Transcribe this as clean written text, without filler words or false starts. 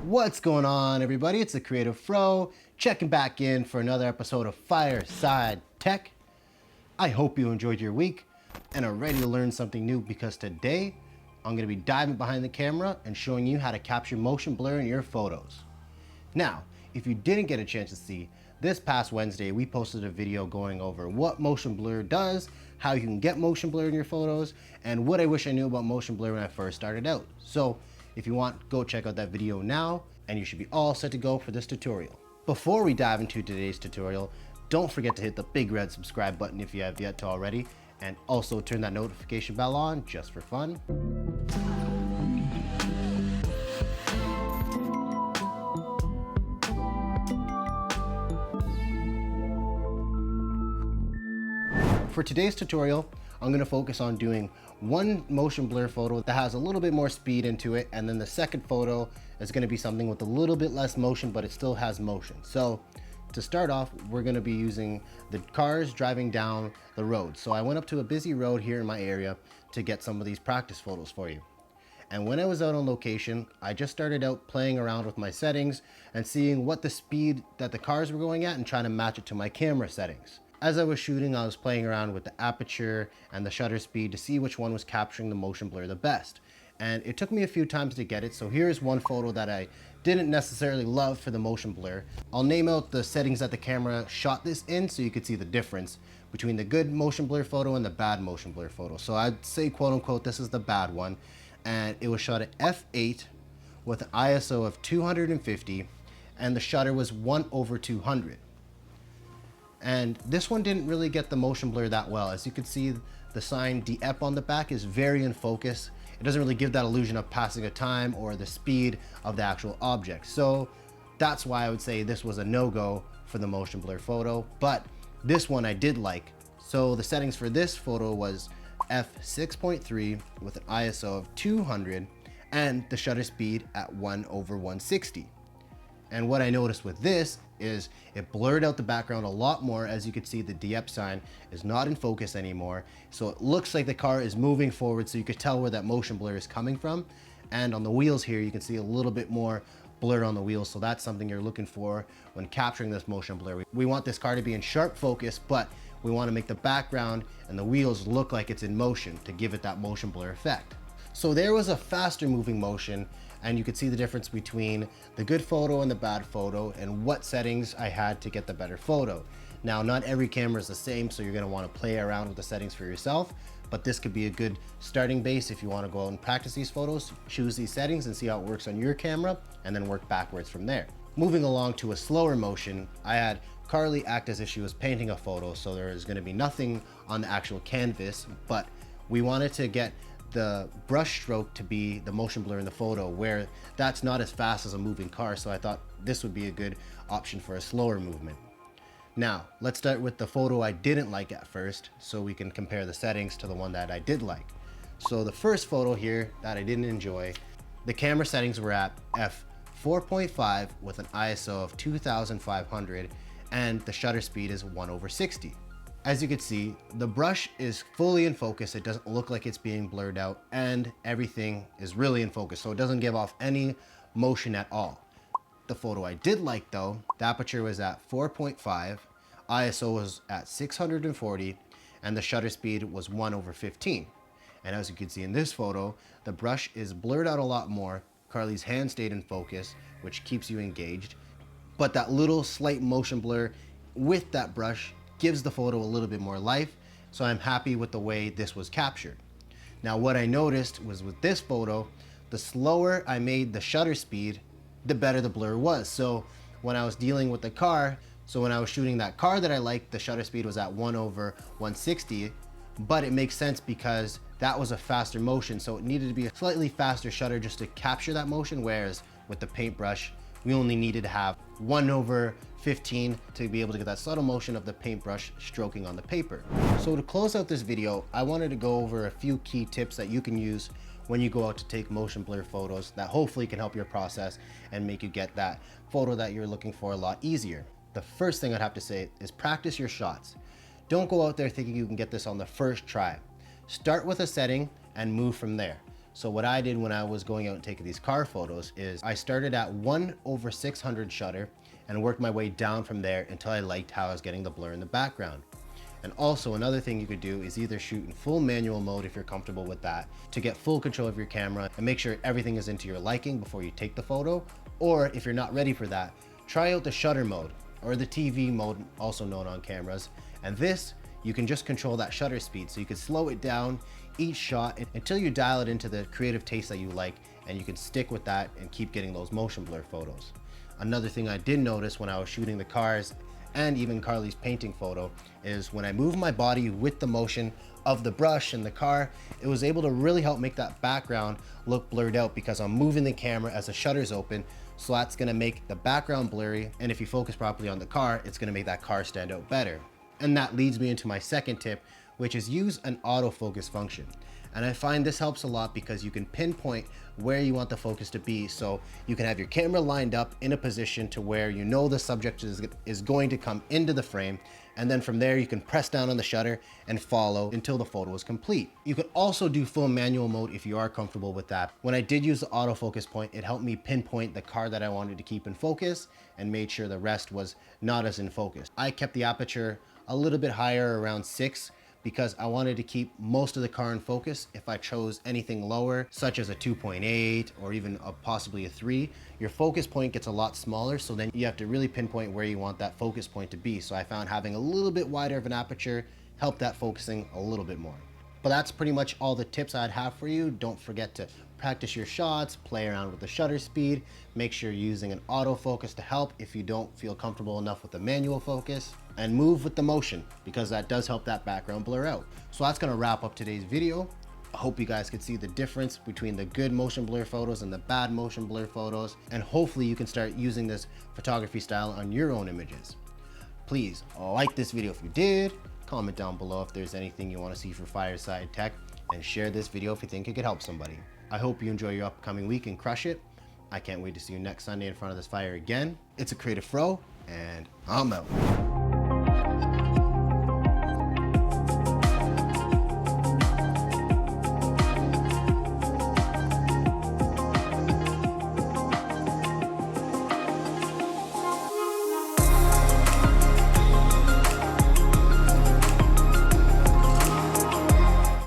What's going on, everybody? It's the Creative Fro, checking back in for another episode of Fireside Tech. I hope you enjoyed your week and are ready to learn something new, because today I'm going to be diving behind the camera and showing you how to capture motion blur in your photos. Now, if you didn't get a chance to see, this past Wednesday we posted a video going over what motion blur does, how you can get motion blur in your photos, and what I wish I knew about motion blur when I first started out. So if you want, go check out that video now, and you should be all set to go for this tutorial. Before we dive into today's tutorial, don't forget to hit the big red subscribe button if you have yet to already, and also turn that notification bell on just for fun. For today's tutorial, I'm going to focus on doing one motion blur photo that has a little bit more speed into it, and then the second photo is going to be something with a little bit less motion, but it still has motion. So to start off, we're going to be using the cars driving down the road. So I went up to a busy road here in my area to get some of these practice photos for you. And when I was out on location, I just started out playing around with my settings and seeing what the speed that the cars were going at and trying to match it to my camera settings. As I was shooting, I was playing around with the aperture and the shutter speed to see which one was capturing the motion blur the best. And it took me a few times to get it, so here's one photo that I didn't necessarily love for the motion blur. I'll name out the settings that the camera shot this in so you could see the difference between the good motion blur photo and the bad motion blur photo. So I'd say, quote unquote, this is the bad one. And it was shot at f8 with an ISO of 250, and the shutter was 1/200. And this one didn't really get the motion blur that well. As you can see, the sign DEP on the back is very in focus. It doesn't really give that illusion of passing a time or the speed of the actual object. So that's why I would say this was a no-go for the motion blur photo, but this one I did like. So the settings for this photo was f6.3 with an ISO of 200 and the shutter speed at 1/160. And what I noticed with this is it blurred out the background a lot more. As you can see, the DEP sign is not in focus anymore. So it looks like the car is moving forward, so you could tell where that motion blur is coming from. And on the wheels here, you can see a little bit more blur on the wheels. So that's something you're looking for when capturing this motion blur. We want this car to be in sharp focus, but we want to make the background and the wheels look like it's in motion to give it that motion blur effect. So there was a faster moving motion, and you could see the difference between the good photo and the bad photo and what settings I had to get the better photo. Now, not every camera is the same, so you're going to want to play around with the settings for yourself, but this could be a good starting base if you want to go out and practice these photos. Choose these settings and see how it works on your camera, and then work backwards from there. Moving along to a slower motion, I had Carly act as if she was painting a photo, so there is going to be nothing on the actual canvas, but we wanted to get the brush stroke to be the motion blur in the photo, where that's not as fast as a moving car. So I thought this would be a good option for a slower movement. Now, let's start with the photo I didn't like at first, so we can compare the settings to the one that I did like. So the first photo here that I didn't enjoy, the camera settings were at f4.5 with an ISO of 2500, and the shutter speed is 1/60. As you can see, the brush is fully in focus. It doesn't look like it's being blurred out, and everything is really in focus, so it doesn't give off any motion at all. The photo I did like though, the aperture was at 4.5, ISO was at 640, and the shutter speed was 1/15. And as you can see in this photo, the brush is blurred out a lot more. Carly's hand stayed in focus, which keeps you engaged, but that little slight motion blur with that brush gives the photo a little bit more life, so I'm happy with the way this was captured. Now, what I noticed was with this photo, the slower I made the shutter speed, the better the blur was. So when I was dealing with the car, so when I was shooting that car that I liked, the shutter speed was at 1/160, but it makes sense because that was a faster motion, so it needed to be a slightly faster shutter just to capture that motion, whereas with the paintbrush, we only needed to have 1/15 to be able to get that subtle motion of the paintbrush stroking on the paper. So to close out this video, I wanted to go over a few key tips that you can use when you go out to take motion blur photos that hopefully can help your process and make you get that photo that you're looking for a lot easier. The first thing I'd have to say is practice your shots. Don't go out there thinking you can get this on the first try. Start with a setting and move from there. So what I did when I was going out and taking these car photos is I started at 1/600 shutter and worked my way down from there until I liked how I was getting the blur in the background. And also another thing you could do is either shoot in full manual mode if you're comfortable with that to get full control of your camera and make sure everything is into your liking before you take the photo. Or if you're not ready for that, try out the shutter mode or the TV mode, also known on cameras. And this, you can just control that shutter speed. So you can slow it down each shot until you dial it into the creative taste that you like, and you can stick with that and keep getting those motion blur photos. Another thing I did notice when I was shooting the cars and even Carly's painting photo is when I move my body with the motion of the brush and the car, it was able to really help make that background look blurred out because I'm moving the camera as the shutter's open. So that's gonna make the background blurry. And if you focus properly on the car, it's gonna make that car stand out better. And that leads me into my second tip, which is use an autofocus function. And I find this helps a lot because you can pinpoint where you want the focus to be. So you can have your camera lined up in a position to where you know the subject is going to come into the frame. And then from there, you can press down on the shutter and follow until the photo is complete. You could also do full manual mode if you are comfortable with that. When I did use the autofocus point, it helped me pinpoint the car that I wanted to keep in focus and made sure the rest was not as in focus. I kept the aperture a little bit higher, around 6, because I wanted to keep most of the car in focus. If I chose anything lower, such as a 2.8 or even possibly a 3, your focus point gets a lot smaller, so then you have to really pinpoint where you want that focus point to be. So I found having a little bit wider of an aperture helped that focusing a little bit more. But that's pretty much all the tips I'd have for you. Don't forget to practice your shots, play around with the shutter speed, make sure you're using an autofocus to help if you don't feel comfortable enough with the manual focus, and move with the motion because that does help that background blur out. So that's gonna wrap up today's video. I hope you guys could see the difference between the good motion blur photos and the bad motion blur photos, and hopefully you can start using this photography style on your own images. Please like this video if you did, comment down below if there's anything you want to see for Fireside Tech, and share this video if you think it could help somebody. I hope you enjoy your upcoming week and crush it. I can't wait to see you next Sunday in front of this fire again. It's a Creative Fro, and I'm out.